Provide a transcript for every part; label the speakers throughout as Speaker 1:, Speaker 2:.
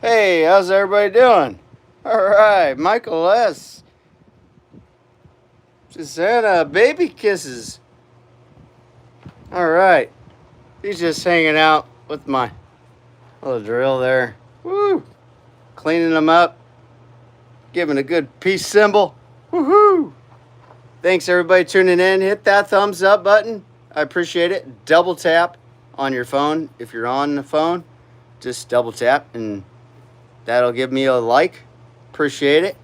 Speaker 1: Hey, how's everybody doing? All right, Michael S. Susanna, baby kisses. All right, he's just hanging out with my little drill there. Woo! Cleaning them up, giving a good peace symbol. Woohoo! Thanks everybody tuning in. Hit that thumbs up button. I appreciate it. Double tap on your phone. If you're on the phone, just double tap and that'll give me a like. Appreciate it.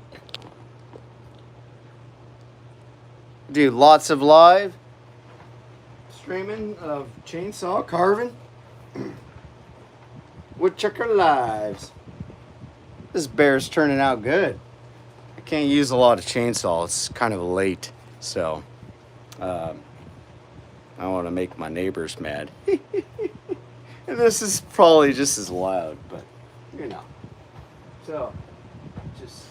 Speaker 1: Do lots of live streaming of chainsaw carving. Woodchucker lives. This bear's turning out good. I can't use a lot of chainsaw. It's kind of late, so I want to make my neighbors mad. And this is probably just as loud, but you know. So just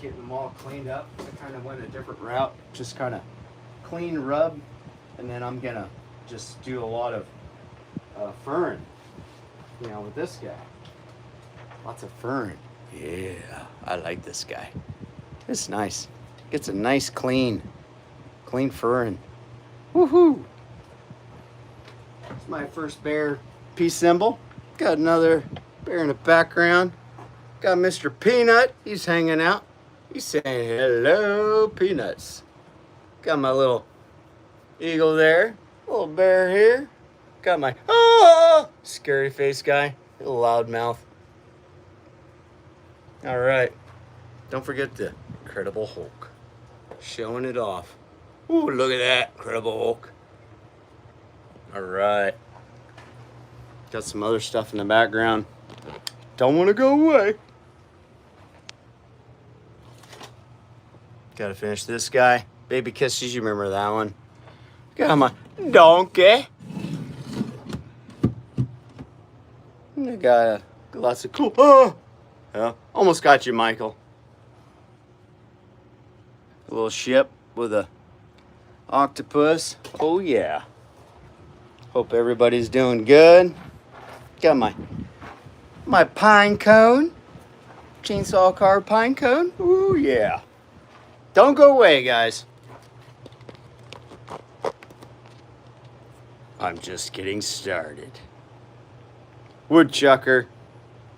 Speaker 1: getting them all cleaned up. I kind of went a different route. Just kind of clean rub, and then I'm gonna just do a lot of fern, you know, with this guy. Lots of fern. Yeah, I like this guy. It's nice. Gets a nice clean fern. Woohoo! It's my first bear peace symbol. Got another bear in the background. Got Mr. Peanut. He's hanging out. He's saying hello, Peanuts. Got my little eagle there. Little bear here. Got my scary face guy. Little loud mouth. All right. Don't forget the Incredible Hulk. Showing it off. Ooh, look at that. Incredible Hulk. All right. Got some other stuff in the background. Don't want to go away. Got to finish this guy. Baby kisses, you remember that one. Got my donkey. And I got lots of cool. Yeah, almost got you, Michael. A little ship with a octopus. Oh yeah. Hope everybody's doing good. Got my pine cone. Chainsaw carved pine cone. Ooh yeah. Don't go away, guys. I'm just getting started. Woodchucker.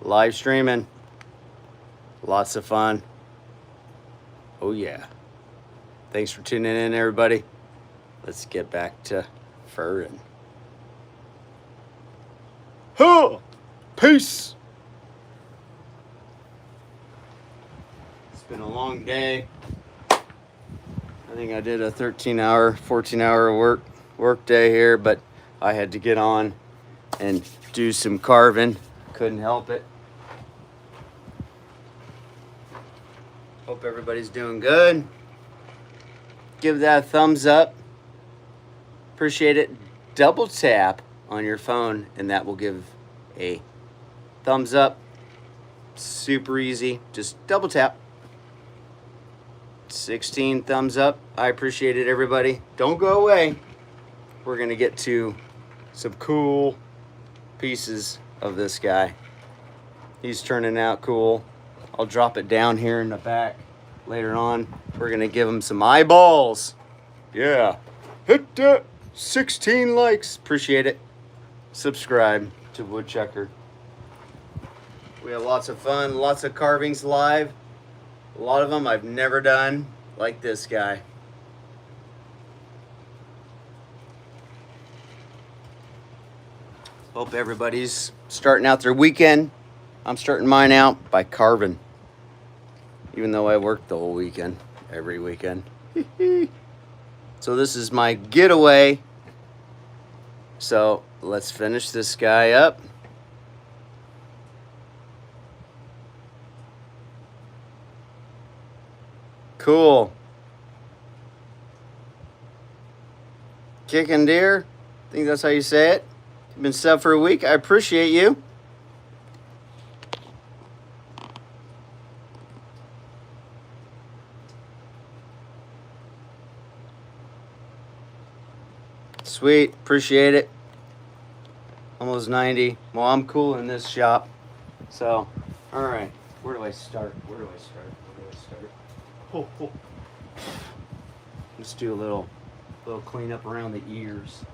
Speaker 1: Live streaming. Lots of fun. Oh yeah. Thanks for tuning in, everybody. Let's get back to furring. Huh! Peace! It's been a long day. I think I did a 13-hour, 14-hour work day here, but I had to get on and do some carving. Couldn't help it. Hope everybody's doing good. Give that a thumbs up. Appreciate it. Double tap on your phone and that will give a thumbs up. Super easy. Just double tap. 16 thumbs up. I appreciate it, everybody. Don't go away. We're going to get to some cool pieces of this guy. He's turning out cool. I'll drop it down here in the back later on. We're going to give him some eyeballs. Yeah. Hit that 16 likes. Appreciate it. Subscribe to Woodchucker. We have lots of fun, lots of carvings live. A lot of them I've never done, like this guy. Hope everybody's starting out their weekend. I'm starting mine out by carving. Even though I work the whole weekend, every weekend. So this is my getaway. So let's finish this guy up. Cool. Kicking deer. I think that's how you say it. You've been subbed for a week. I appreciate you. Sweet. Appreciate it. almost 90. Well, I'm cool in this shop. So, all right. Where do I start? Oh, oh. Let's do a little cleanup around the ears.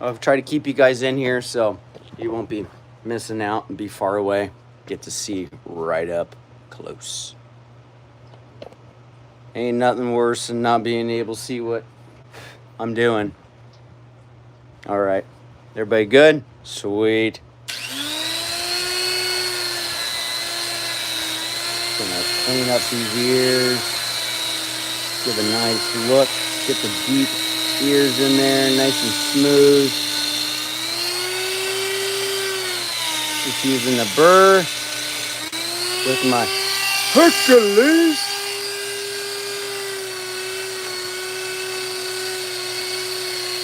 Speaker 1: I've tried to keep you guys in here so you won't be missing out and be far away. Get to see right up close. Ain't nothing worse than not being able to see what I'm doing. All right. Everybody good? Sweet. Gonna clean up these ears. Give a nice look. Get the deep ears in there, nice and smooth. Just using the burr with my Hercules.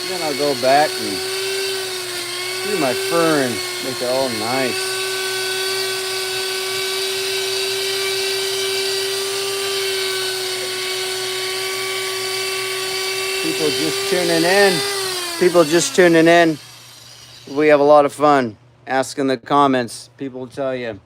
Speaker 1: Then I'll go back and do my fur and make it all nice. People just tuning in. We have a lot of fun. Ask in the comments. People will tell you.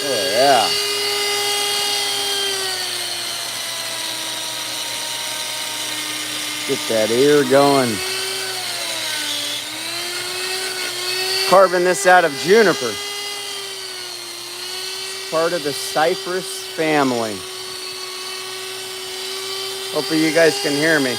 Speaker 1: Oh, yeah. Get that ear going. Carving this out of juniper. Part of the cypress family. Hopefully you guys can hear me.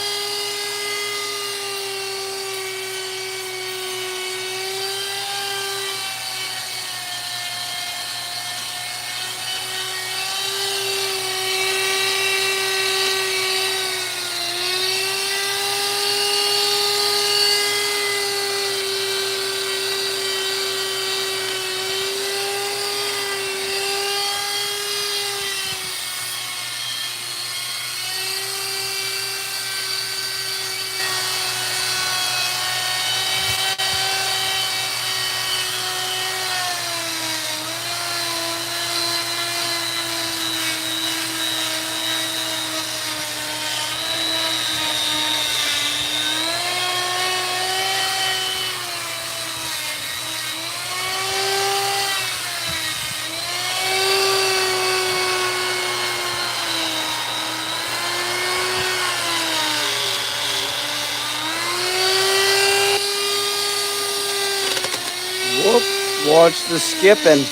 Speaker 1: Whoop, watch the skipping.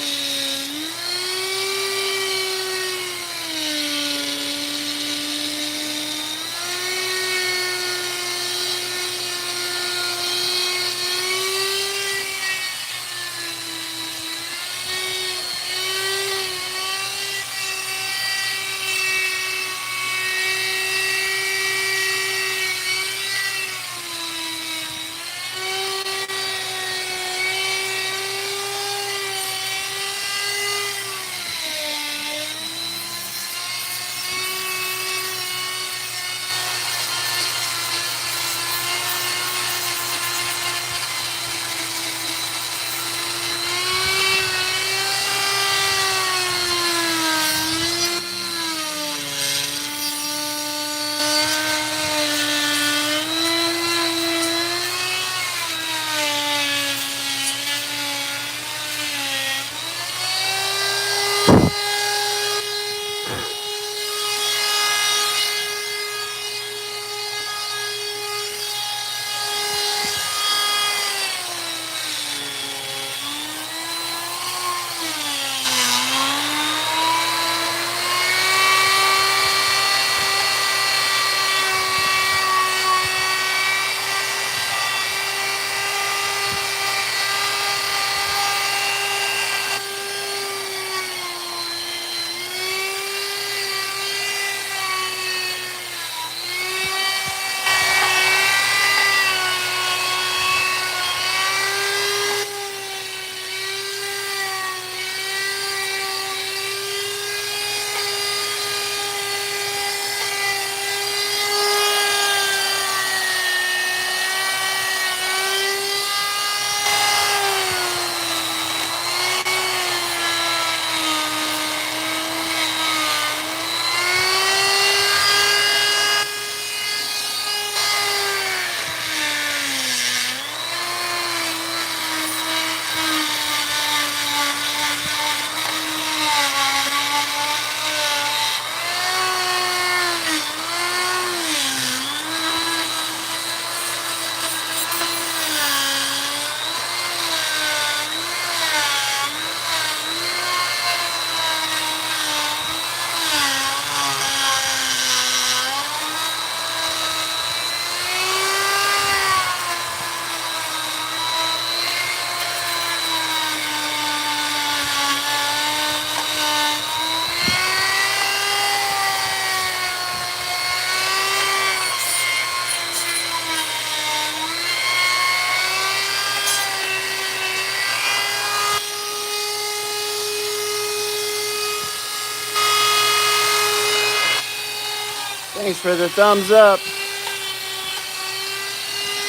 Speaker 1: Thanks for the thumbs up.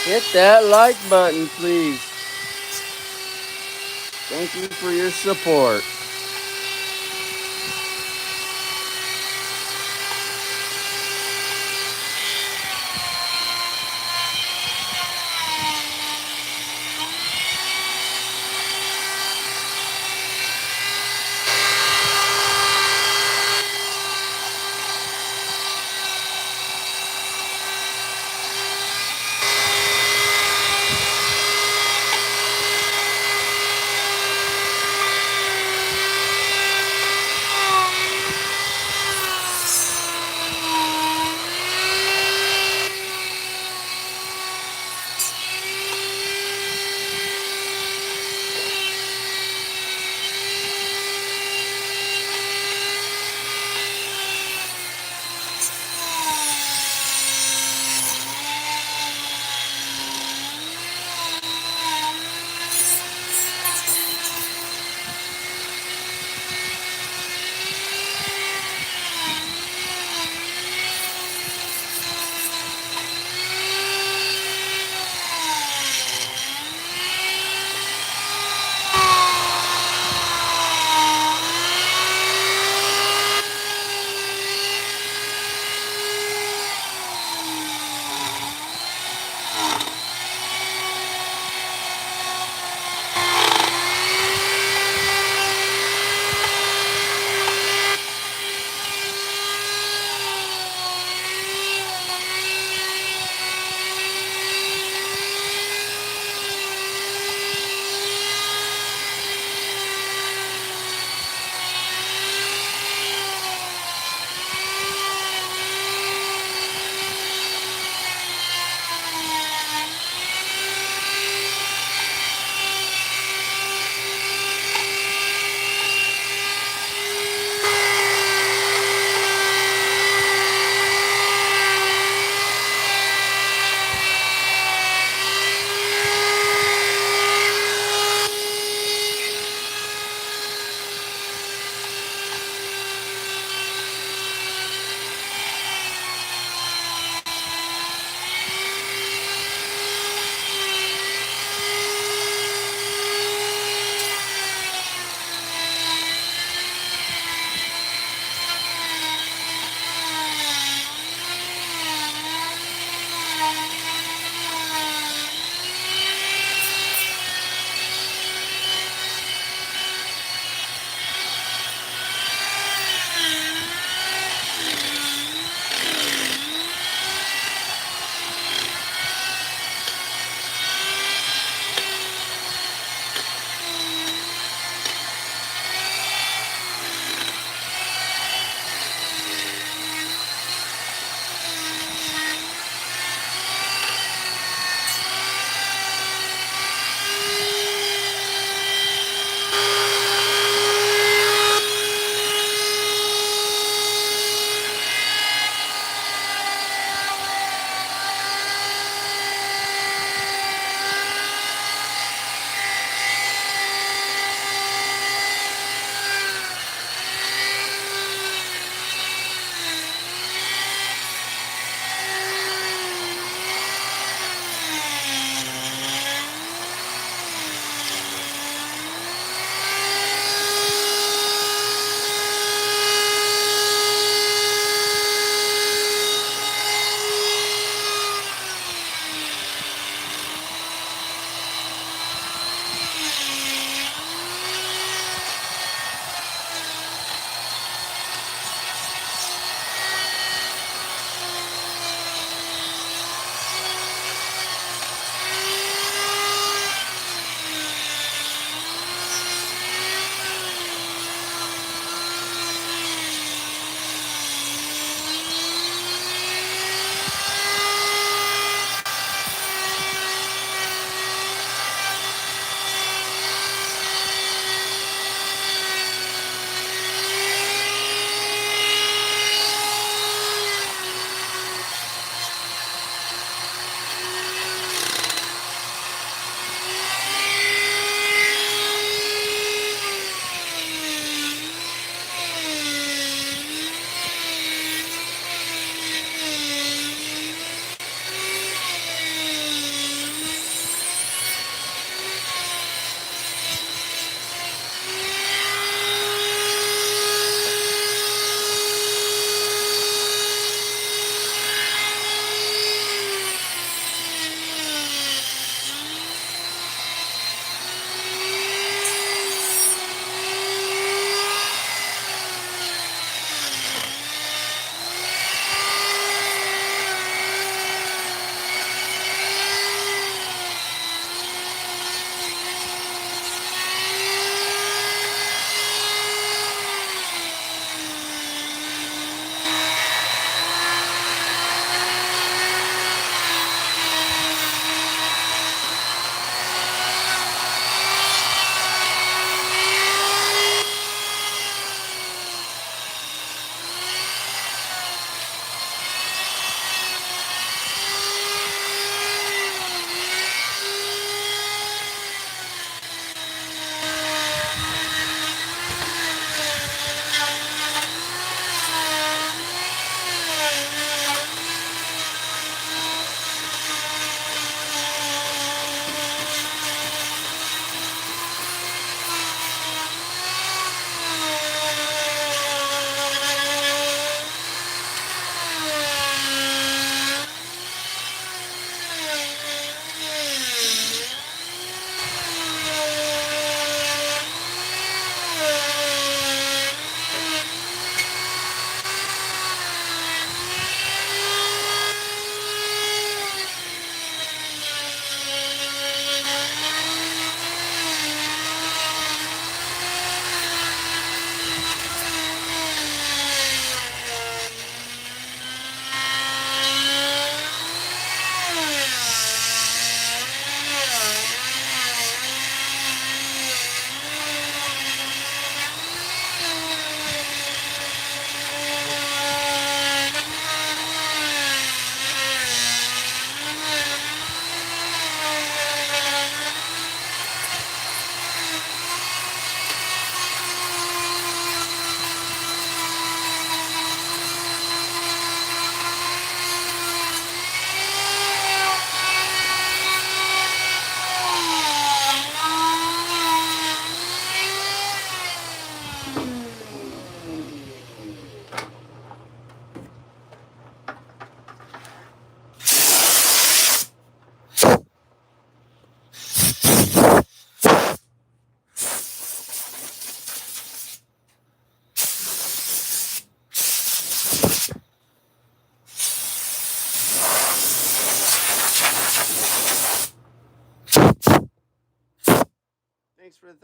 Speaker 1: Hit that like button, please. Thank you for your support.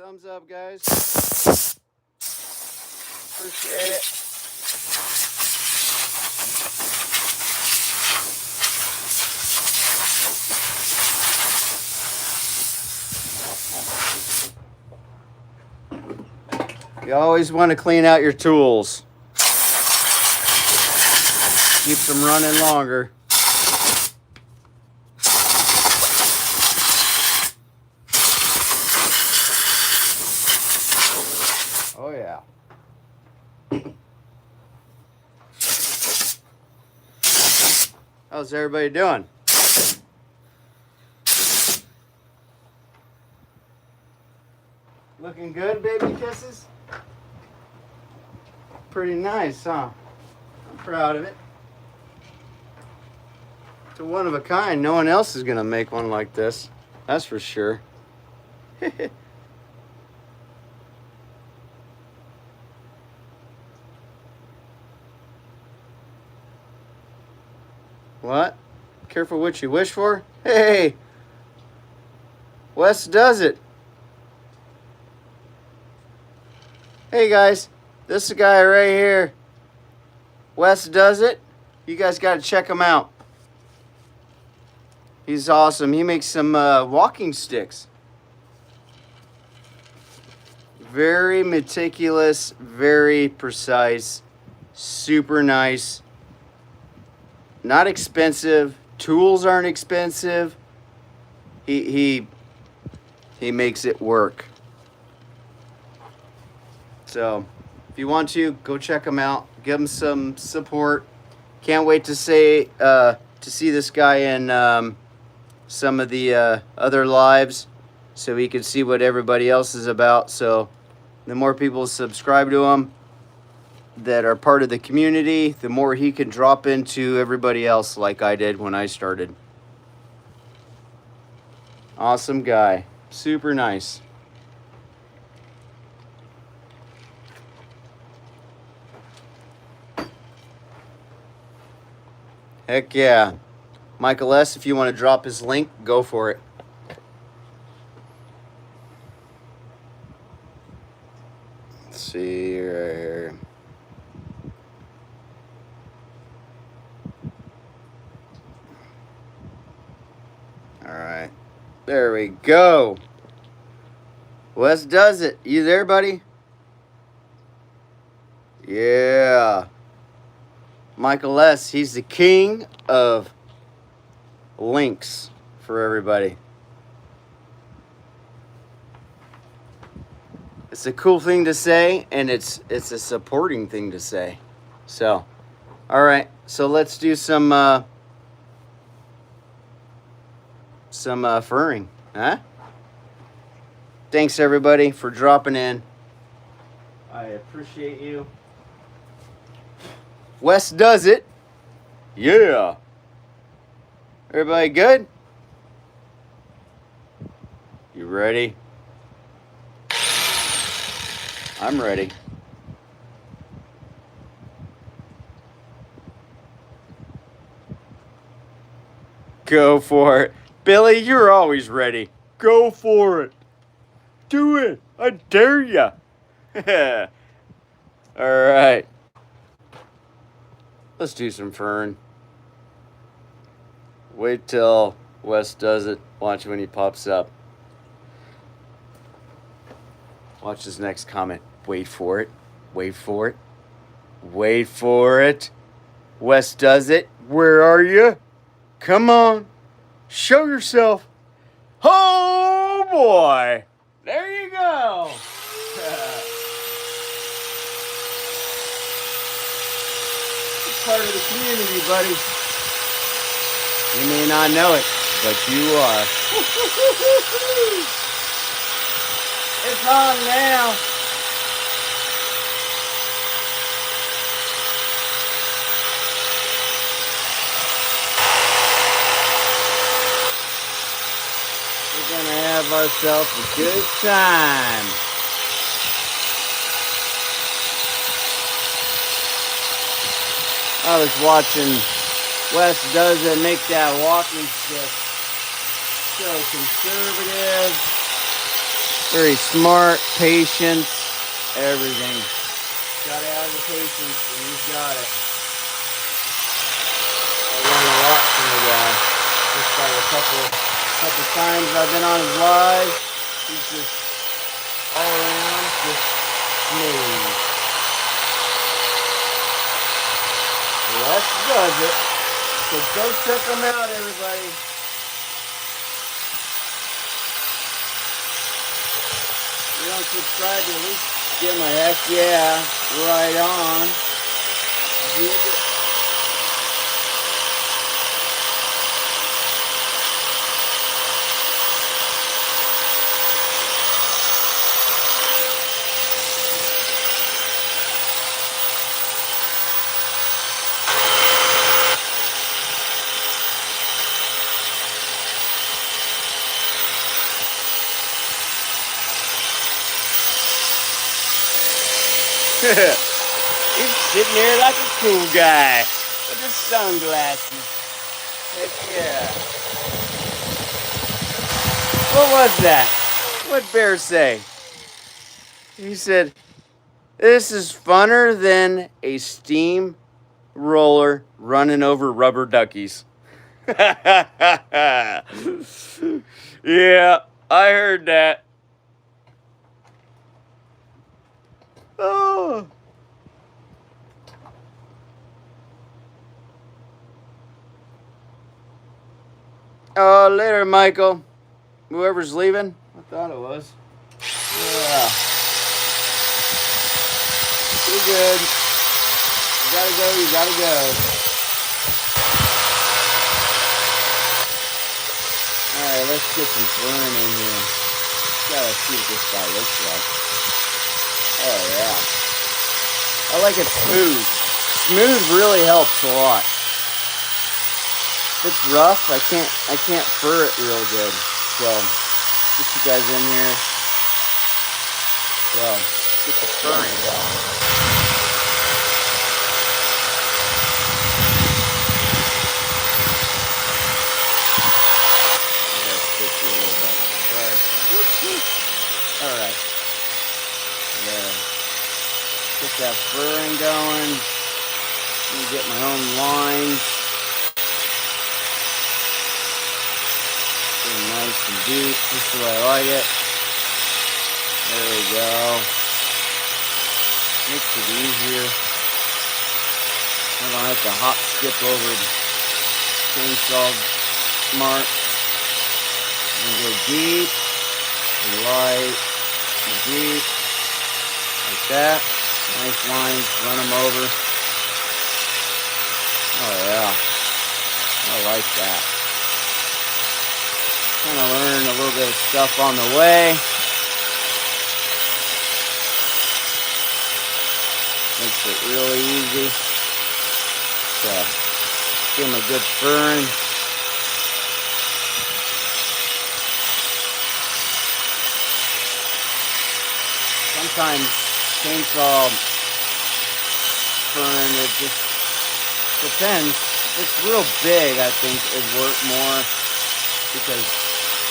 Speaker 1: thumbs up, guys. Appreciate it. You always want to clean out your tools. Keeps them running longer. Oh yeah. How's everybody doing? Looking good, baby kisses? Pretty nice, huh? I'm proud of it. It's a one of a kind. No one else is gonna make one like this. That's for sure. What? Careful what you wish for? Hey! Wes does it. Hey guys, this guy right here. Wes does it. You guys gotta check him out. He's awesome. He makes some walking sticks. Very meticulous, very precise, super nice. Not expensive. Tools aren't expensive. He makes it work. So, if you want to, go check him out. Give him some support. Can't wait to see this guy in some of the other lives, so he can see what everybody else is about. So, the more people subscribe to him that are part of the community, the more he can drop into everybody else like I did when I started. Awesome guy. Super nice. Heck yeah. Michael S., if you want to drop his link, go for it. Let's see right here. Alright. There we go. Wes does it. You there, buddy? Yeah. Michael S., he's the king of links for everybody. It's a cool thing to say, and it's a supporting thing to say. So, all right. So let's do some furring, huh? Thanks everybody for dropping in. I appreciate you. Wes does it. Yeah. Everybody good? You ready? I'm ready. Go for it. Billy, you're always ready. Go for it. Do it. I dare ya. All right. Let's do some fern. Wait till Wes does it. Watch when he pops up. Watch his next comment. Wait for it. Wait for it. Wait for it. Wes does it. Where are you? Come on. Show yourself. Oh boy. There you go. It's part of the community, buddy. You may not know it, but you are. It's on now. We're gonna have ourselves a good time. I was watching Wes does it, make that walking stick. So conservative, Very smart, patient, everything. Gotta have the patience, and he's got it. I learned a lot from the guy. Just by a couple times I've been on his live. He's just all around, just smooth. Les does it. So go check him out, everybody. If you don't subscribe, at least give him a heck yeah. Right on. Dig it. He's sitting there like a cool guy with his sunglasses. Heck yeah. What was that? What'd Bear say? He said, this is funner than a steam roller running over rubber duckies. Yeah, I heard that. Oh. Later, Michael. Whoever's leaving. I thought it was. Yeah. You're good. You gotta go, you gotta go. Alright, let's get some fern in here. Gotta see what this guy looks like. Oh, yeah. I like it smooth. Smooth really helps a lot. If it's rough, I can't fur it real good. So, get you guys in here. So, get the furring going. Alright. There. Get that furring going. Let me get my own lines. Nice and deep, just the way I like it. There we go. Makes it easier. I don't have to hop skip over the chainsaw mark. And go deep and light and deep. Like that. Nice lines, run them over. Oh yeah. I like that. Kind of learn a little bit of stuff on the way. Makes it really easy. So, give them a good fern. Sometimes chainsaw fern, it just depends. If it's real big, I think it'd work more because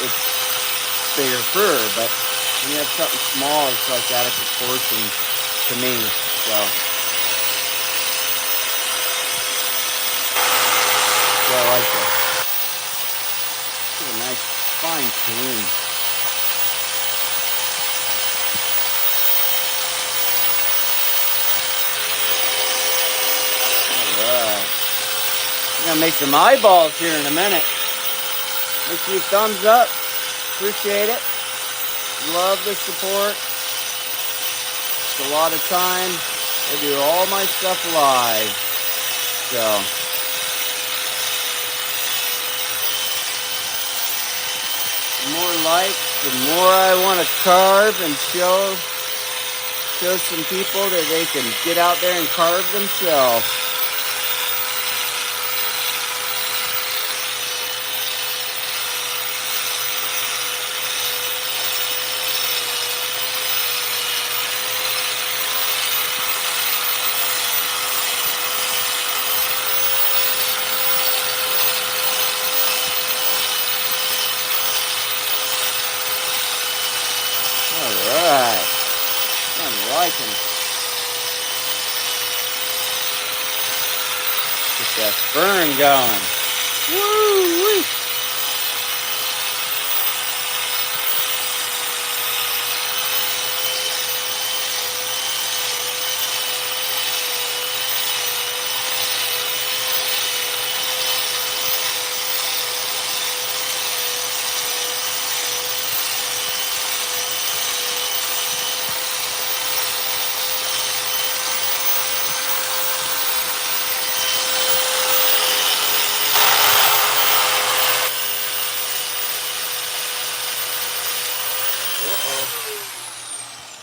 Speaker 1: it's bigger fur, but when you have something small, it's like out of proportion to me. So I like it. It's a nice fine tune. Alright. I'm gonna make some eyeballs here in a minute. Make sure you thumbs up. Appreciate it. Love the support. It's a lot of time. I do all my stuff live. So the more likes, the more I want to carve and show some people that they can get out there and carve themselves. liking it. Get that burn going. Woo-wee.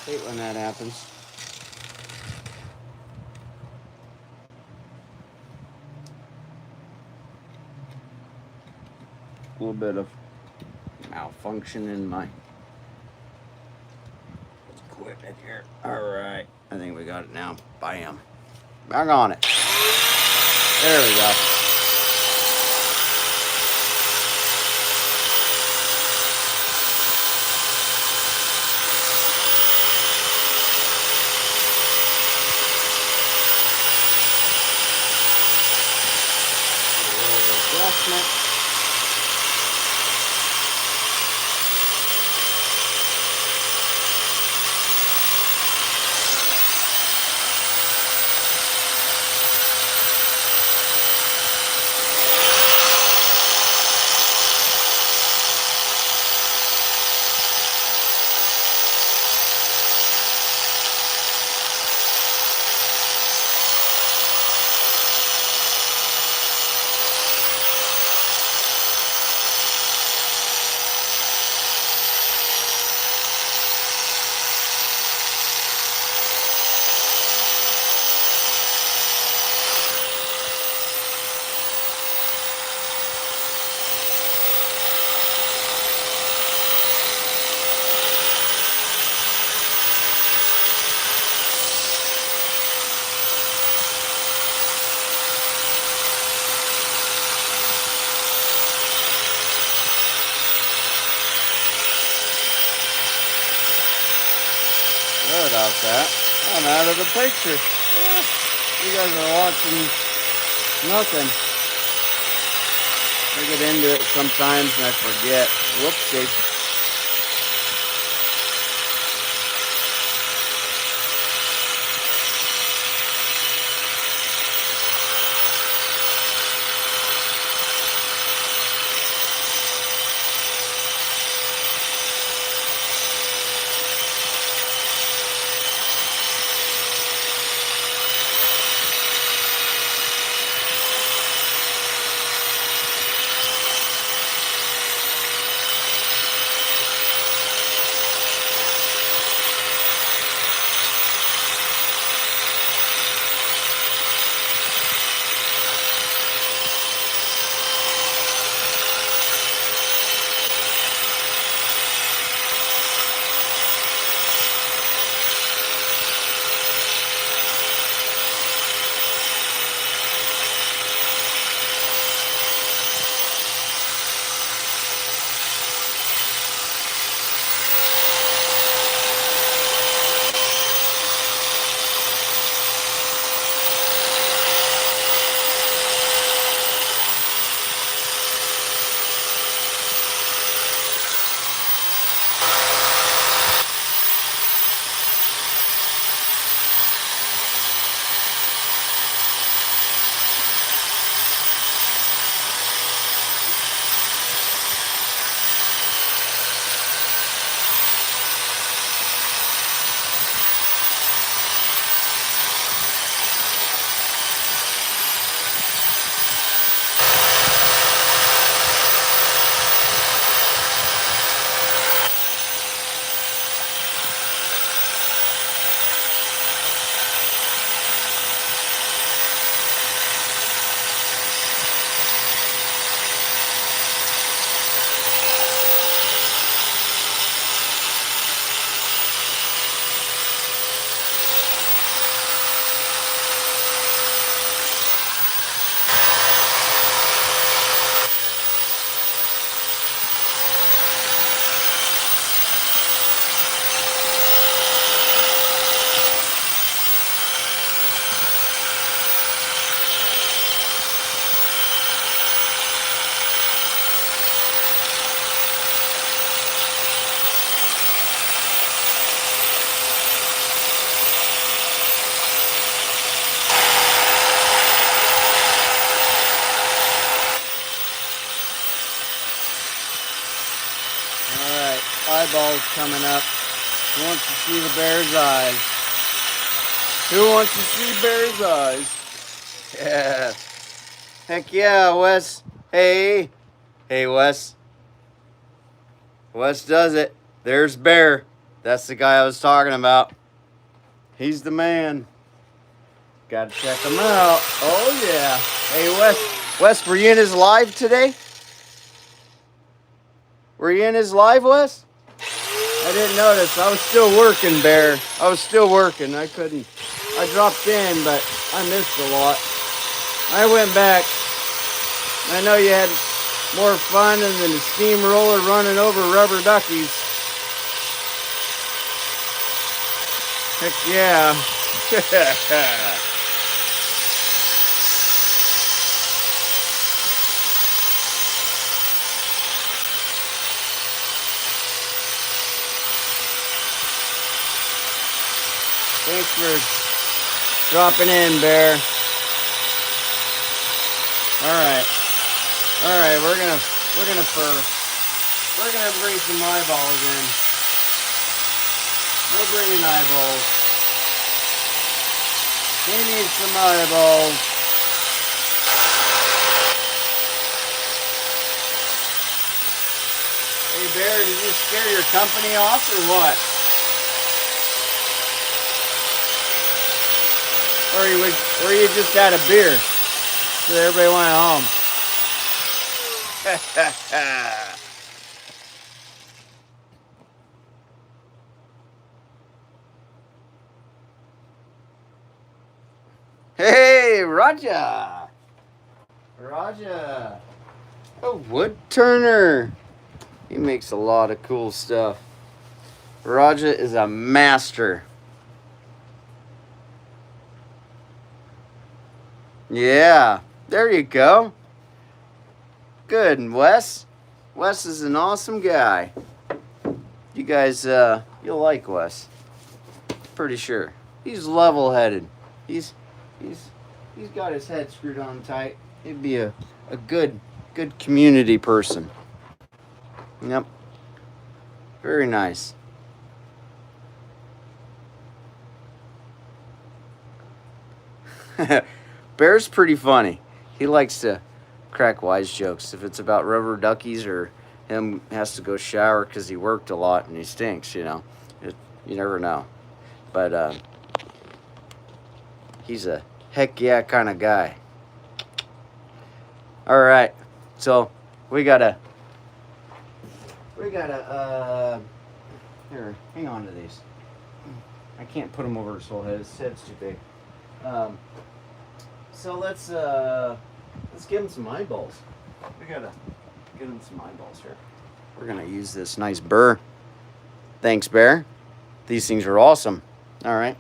Speaker 1: Hate when that happens. A little bit of malfunction in my equipment here. All right, I think we got it now. Bam. Back on it. There we go. Adjustment. Sorry about that. I'm out of the picture. Yeah, you guys are watching nothing. I get into it sometimes and I forget. Whoopsie. eyeballs coming up. Who wants to see the bear's eyes? Who wants to see bear's eyes? Yeah. Heck yeah, Wes. Hey. Hey, Wes. Wes does it. There's Bear. That's the guy I was talking about. He's the man. Gotta check him out. Oh, yeah. Hey, Wes. Wes, were you in his live today? Were you in his live, Wes? I didn't notice. I was still working, Bear. I was still working. I couldn't. I dropped in, but I missed a lot. I went back. I know you had more fun than the steamroller running over rubber duckies. Heck yeah. Thanks for dropping in, Bear. All right, we're gonna bring some eyeballs in. We're bringing eyeballs. We need some eyeballs. Hey, Bear, did you scare your company off or what? Or you just had a beer, so everybody went home. Hey, Raja. A wood turner. He makes a lot of cool stuff. Raja is a master. Yeah, there you go. Good, Wes. Wes is an awesome guy. You guys, you'll like Wes. Pretty sure. He's level-headed. He's got his head screwed on tight. He'd be a good community person. Yep. Very nice. Bear's pretty funny. He likes to crack wise jokes. If it's about rubber duckies or him has to go shower because he worked a lot and he stinks, you know. You never know. But he's a heck yeah kind of guy. All right. So we gotta here, hang on to these. I can't put him over his whole head. His head's too big. So let's give him some eyeballs. We gotta give him some eyeballs here. We're gonna use this nice burr. Thanks, Bear. These things are awesome. All right.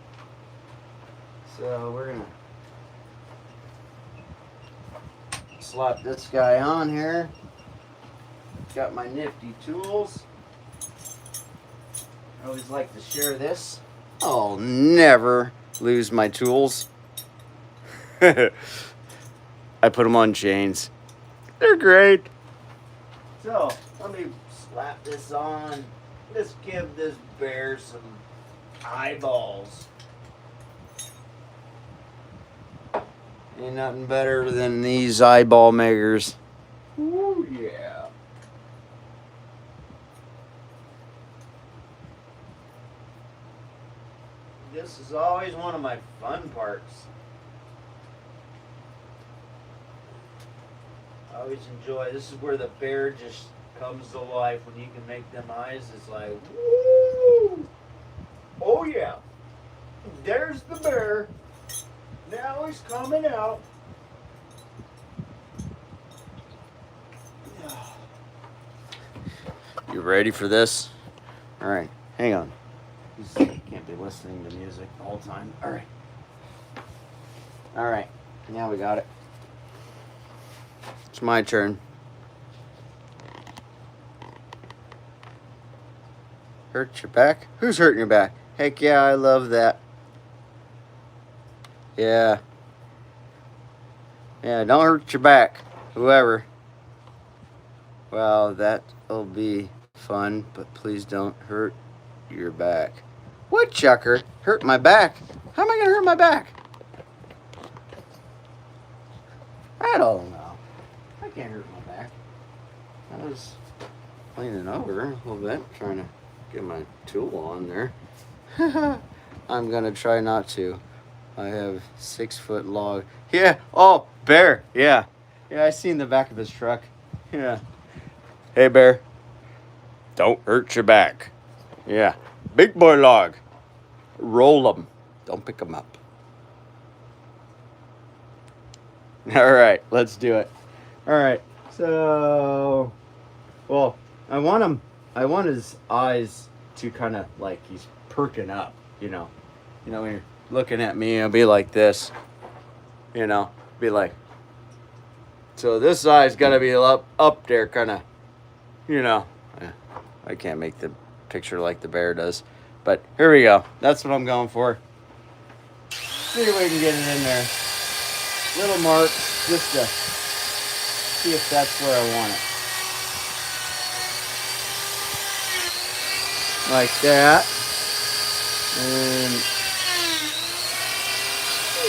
Speaker 1: So we're gonna slap this guy on here. Got my nifty tools. I always like to share this. I'll never lose my tools. I put them on chains. They're great. So, let me slap this on. Let's give this bear some eyeballs. Ain't nothing better than these eyeball makers. Ooh, yeah. This is always one of my fun parts. I always enjoy. This is where the bear just comes to life when you can make them eyes. It's like, woo! Oh yeah. There's the bear. Now he's coming out. You ready for this? All right, hang on. You can't be listening to music the whole time. All right. All right, now we got it. It's my turn. Hurt your back? Who's hurting your back? Heck yeah, I love that. Yeah. Yeah, don't hurt your back. Whoever. Well, that'll be fun, but please don't hurt your back. Woodchucker? Hurt my back? How am I gonna hurt my back? I don't know. I can't hurt my back. I was leaning over a little bit, trying to get my tool on there. I'm gonna try not to. I have 6-foot log. Yeah. Oh, Bear. Yeah. Yeah, I seen the back of his truck. Yeah. Hey, Bear. Don't hurt your back. Yeah. Big boy log. Roll them. Don't pick them up. All right, let's do it. All right. So, well, I want his eyes to kind of like he's perking up, you know. You know, when you're looking at me, it'll be like this. You know, be like. So this eye's got to be up there, kind of, you know. I can't make the picture like the bear does. But here we go. That's what I'm going for. See if we can get it in there. Little marks, just to see if that's where I want it. Like that. And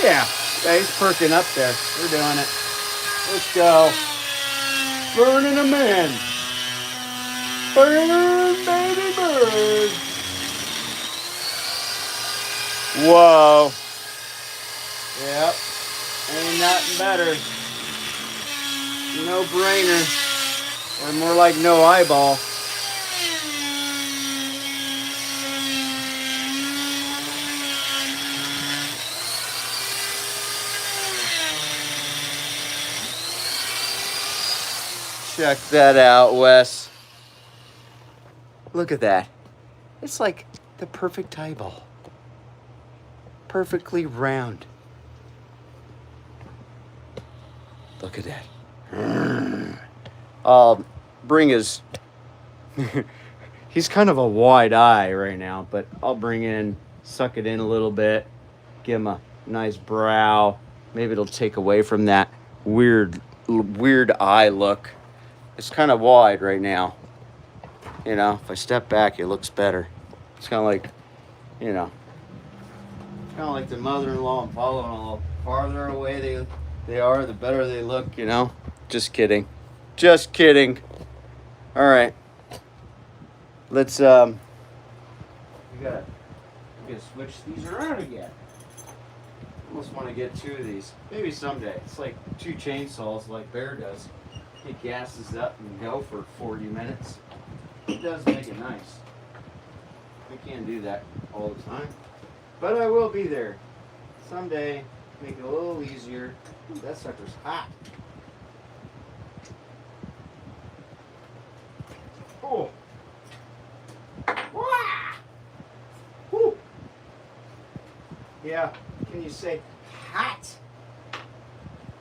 Speaker 1: yeah, he's perking up there. We're doing it. Let's go. Burning them in. Burn, baby, burn. Whoa. Yep. Ain't nothing better. No brainer. Or more like no eyeball. Check that out, Wes. Look at that. It's like the perfect eyeball. Perfectly round. Look at that. I'll bring his... He's kind of a wide eye right now, but I'll bring in, suck it in a little bit, give him a nice brow. Maybe it'll take away from that weird eye look. It's kind of wide right now. You know, if I step back, it looks better. It's kind of like, you know, kind of like the mother-in-law and father-in-law. The farther away they are, the better they look, you know. Just kidding. Just kidding. All right. Let's, we gotta switch these around again. Almost want to get 2 of these. Maybe someday. It's like 2 chainsaws like Bear does. He gasses up and go for 40 minutes. It does make it nice. I can't do that all the time. But I will be there. Someday, make it a little easier. Ooh, that sucker's hot. Oh. Wah! Woo. Yeah, can you say hot?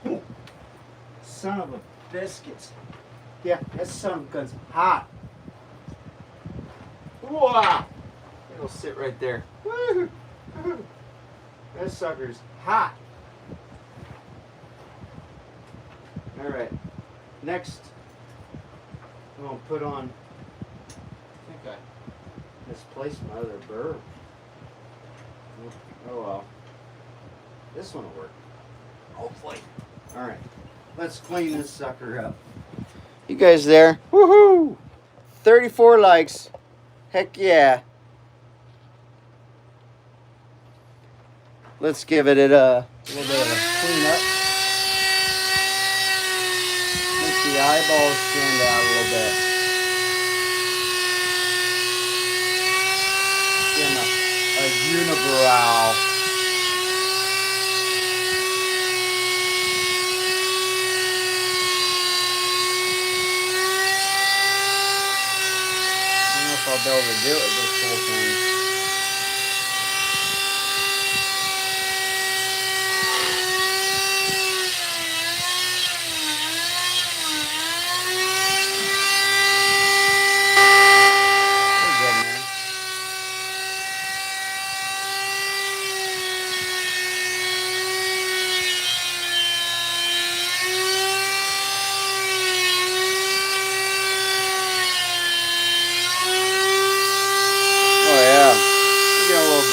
Speaker 1: Ooh. Son of a biscuits. Yeah, that son of a gun's hot. Wow! It'll sit right there. Woo! That sucker's hot. All right. Next, I'm gonna put on. I think I misplaced my other burr. Oh well. This one will work. Hopefully. All right. Let's clean this sucker up. You guys there? Woohoo! 34 likes. Heck yeah. Let's give it a little bit of a clean up. Make the eyeballs stand out a little bit. Give him a unibrow. I'll be able to do it this whole thing. We're good, man.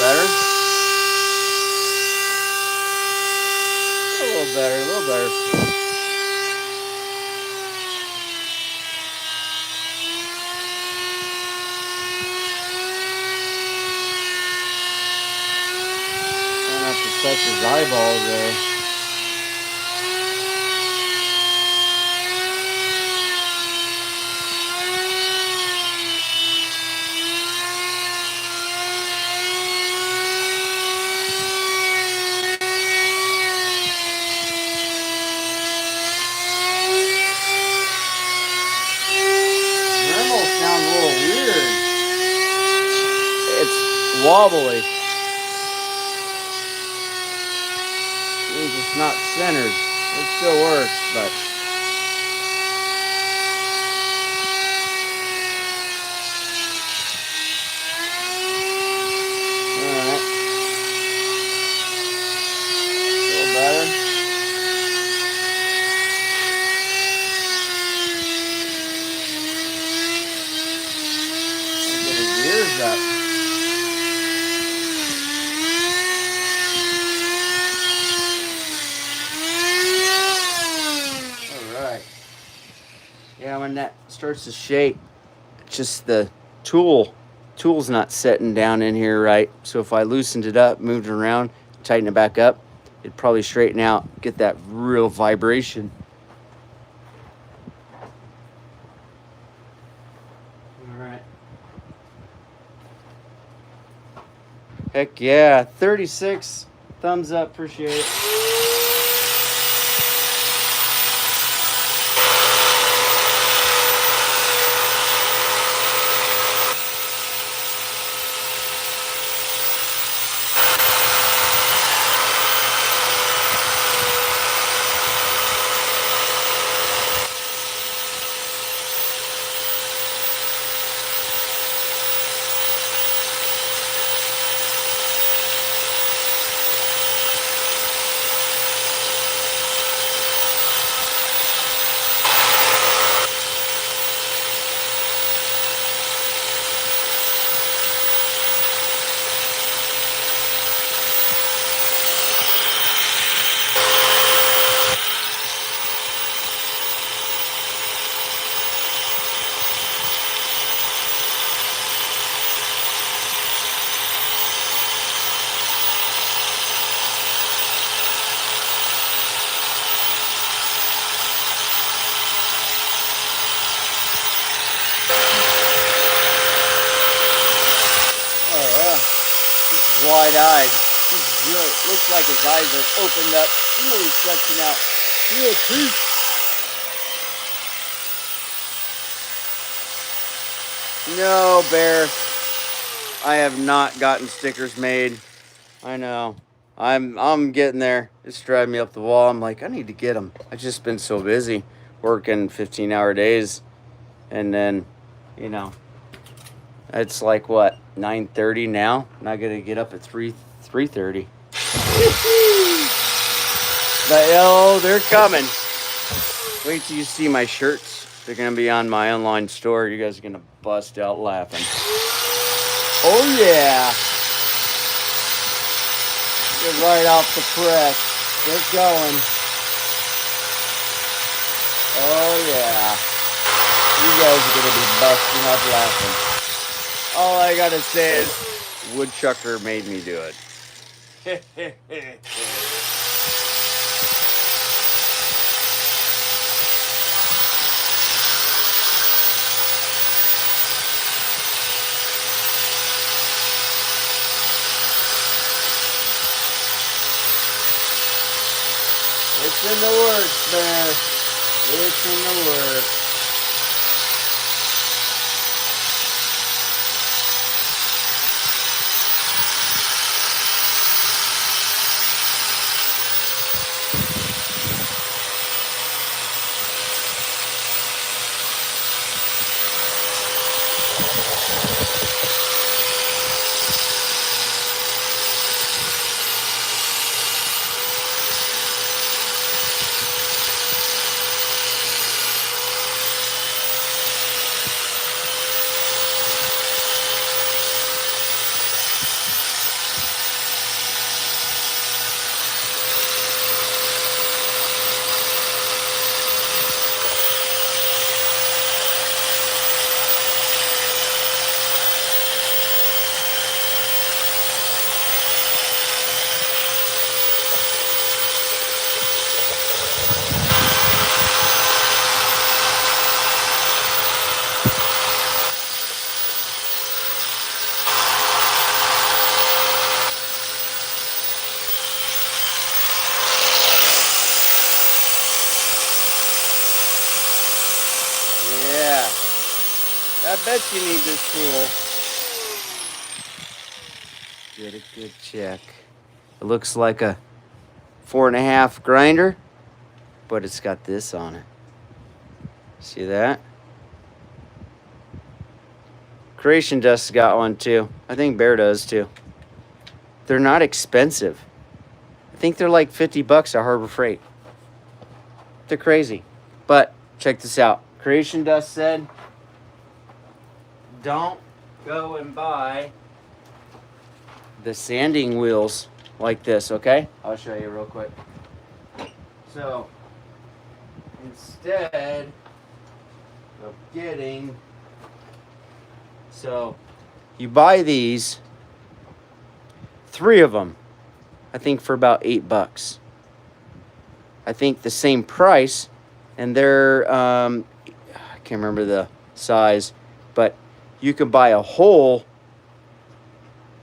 Speaker 1: better. A little better, a little better. Try not to touch his eyeballs there. Sounds a little weird. It's wobbly. It means it's not centered. It still works, but alright. A little better. Get his ears up. Yeah, when that starts to shake, just the tool's not setting down in here right. So if I loosened it up, moved it around, tighten it back up, it'd probably straighten out, get that real vibration. All right. Heck yeah, 36, thumbs up, appreciate it. Wide-eyed. Really looks like his eyes are opened up, really stretching out. Real teeth. No, Bear. I have not gotten stickers made. I know. I'm getting there. It's driving me up the wall. I'm like, I need to get them. I've just been so busy working 15-hour days, and then, you know, it's like what, 9:30 now. Not gonna get up at 3:30. But oh, they're coming. Wait till you see my shirts. They're gonna be on my online store. You guys are gonna bust out laughing. Oh yeah. Get right off the press. They're going. Oh yeah. You guys are gonna be busting up laughing. All I gotta say is, Woodchucker made me do it. It's in the works, man. It's in the works. bet you need this tool. Get a good check. It looks like a 4.5 grinder, but it's got this on it. See that? Creation Dust's got one too. I think Bear does too. They're not expensive. I think they're like $50 at Harbor Freight. They're crazy. But check this out. Creation Dust said, don't go and buy the sanding wheels like this, okay? I'll show you real quick. So, instead of getting, so you buy these, 3 of them, I think for about $8. I think the same price, and they're, I can't remember the size, but you can buy a hole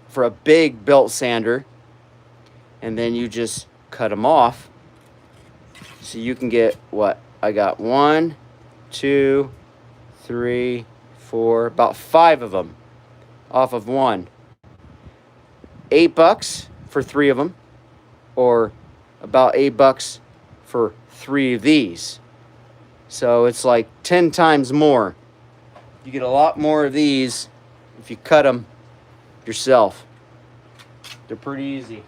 Speaker 1: for a big belt sander, and then you just cut them off. So you can get what? I got 1, 2, 3, 4, about 5 of them off of one. $8 for 3 of them, or about $8 for 3 of these. So it's like 10 times more. You get a lot more of these if you cut them yourself. They're pretty easy.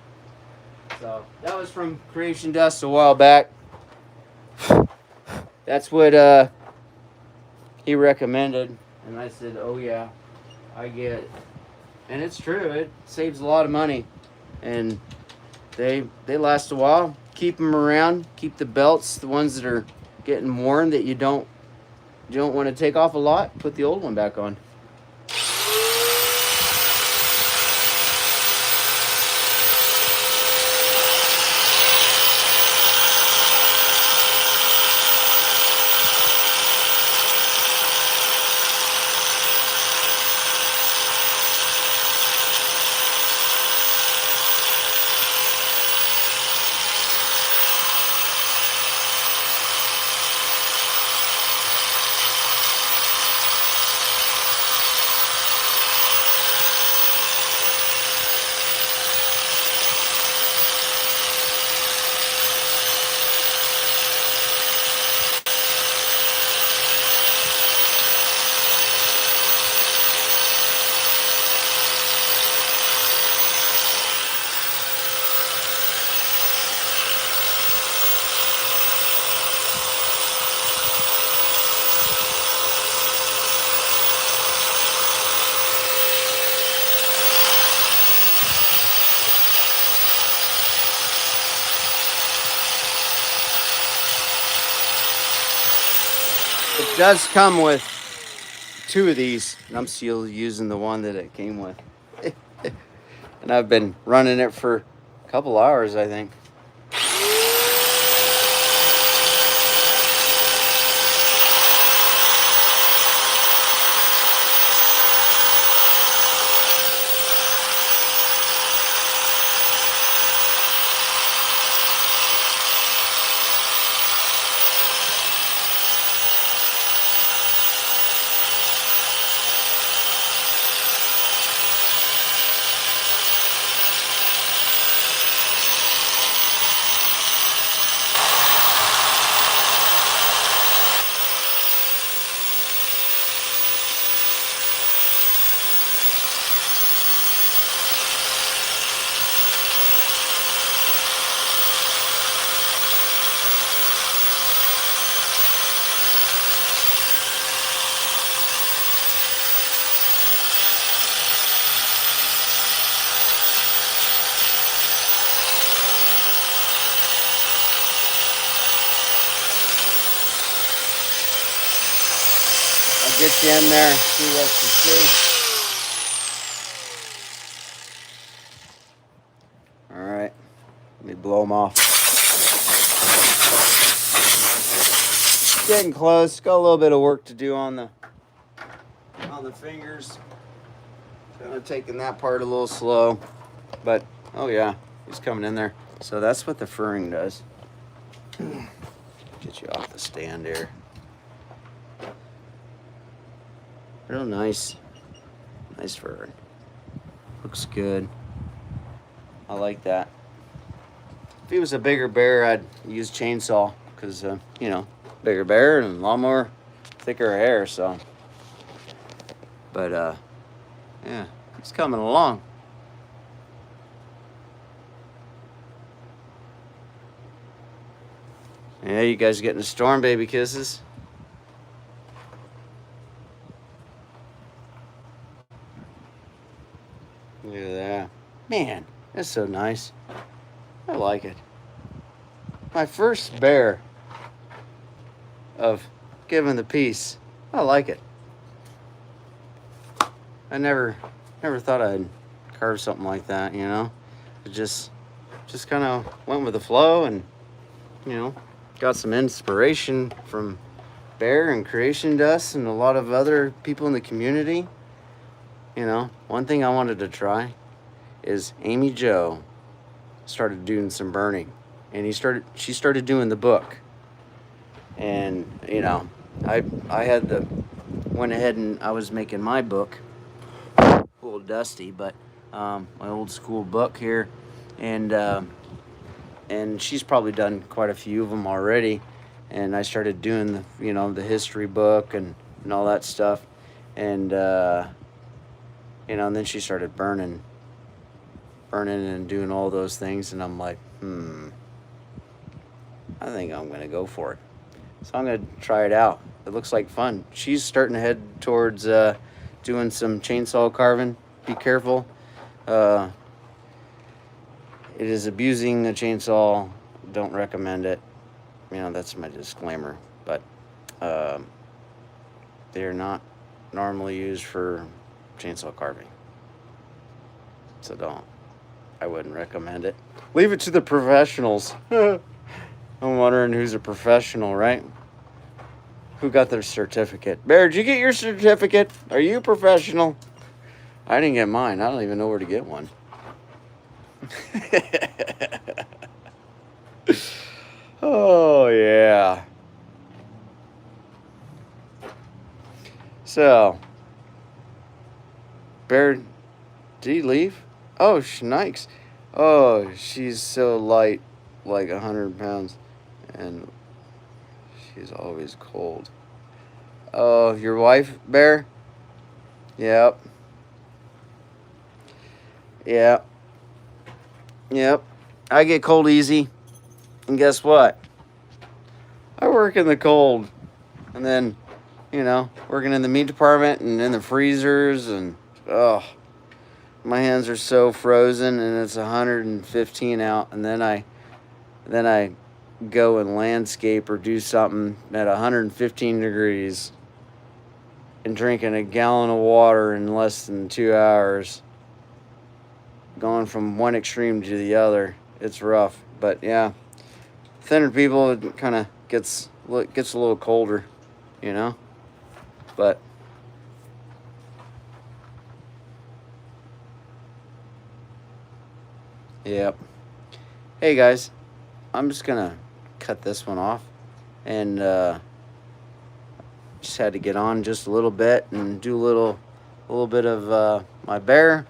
Speaker 1: So that was from Creation Dust a while back. That's what he recommended, and I said, oh yeah, I get it. And it's true, it saves a lot of money, and they last a while. Keep them around, keep the belts, the ones that are getting worn that you don't want to take off a lot, put the old one back on. It does come with 2 of these, and I'm still using the one that it came with. And I've been running it for a couple hours, I think. I'll get you in there, see what you see. All right, let me blow them off. Getting close. Got a little bit of work to do on the fingers. Kind of taking that part a little slow, but oh yeah, he's coming in there. So that's what the furring does. Get you off the stand here. Real nice. Nice fur. Looks good. I like that. If he was a bigger bear, I'd use chainsaw because, you know, bigger bear and a lot more thicker hair, so. But, yeah, it's coming along. Yeah, you guys getting storm baby kisses? Look at that. Man, that's so nice. I like it. My first bear of giving the peace. I like it. I never thought I'd carve something like that, you know? It just kind of went with the flow and, you know, got some inspiration from Bear and Creation Dust and a lot of other people in the community. You know, one thing I wanted to try is Amy Jo started doing some burning, and she started doing the book. And, you know, I went ahead and I was making my book, a little dusty, but my old school book here, and she's probably done quite a few of them already. And I started doing the, you know, the history book and all that stuff, and you know, and then she started burning and doing all those things, and I'm like, I think I'm gonna go for it. So I'm gonna try it out. It looks like fun. She's starting to head towards doing some chainsaw carving. Be careful. It is abusing a chainsaw. Don't recommend it. You know, that's my disclaimer. But they are not normally used for chainsaw carving. So I wouldn't recommend it. Leave it to the professionals. I'm wondering who's a professional, right? Who got their certificate? Bear, did you get your certificate? Are you a professional? I didn't get mine. I don't even know where to get one. Oh, yeah. So, Bear, did he leave? Oh, Schnikes. Oh, she's so light, like 100 pounds. And she's always cold. Oh, your wife, Bear? Yep. Yep. Yep. I get cold easy. And guess what? I work in the cold. And then, you know, working in the meat department and in the freezers, and my hands are so frozen, and it's 115 out, and then I go and landscape or do something at 115 degrees and drinking a gallon of water in less than 2 hours, going from one extreme to the other. It's rough. But yeah, thinner people, it kind of gets a little colder, you know. But yep. Hey guys, I'm just gonna cut this one off, and just had to get on just a little bit and do a little bit of my bear.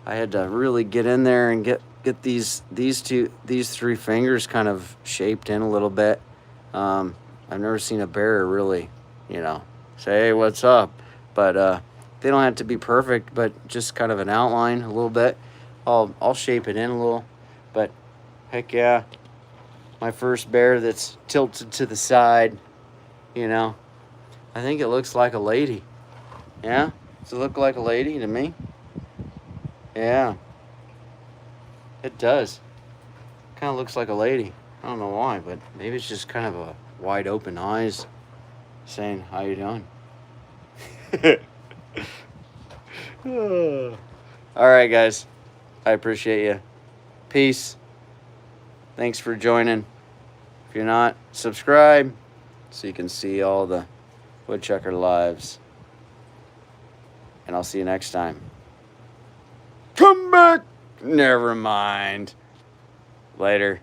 Speaker 1: I had to really get in there and get these three fingers kind of shaped in a little bit. I've never seen a bear really, you know, say, hey, what's up? But they don't have to be perfect, but just kind of an outline a little bit. I'll shape it in a little. But heck yeah, my first bear that's tilted to the side, you know. I think it looks like a lady. Yeah? Does it look like a lady to me? Yeah. It does. Kind of looks like a lady. I don't know why, but maybe it's just kind of a wide open eyes saying, how you doing? All right, guys. I appreciate you. Peace. Thanks for joining. If you're not, subscribe so you can see all the woodchucker lives. And I'll see you next time. Come back. Never mind. Later.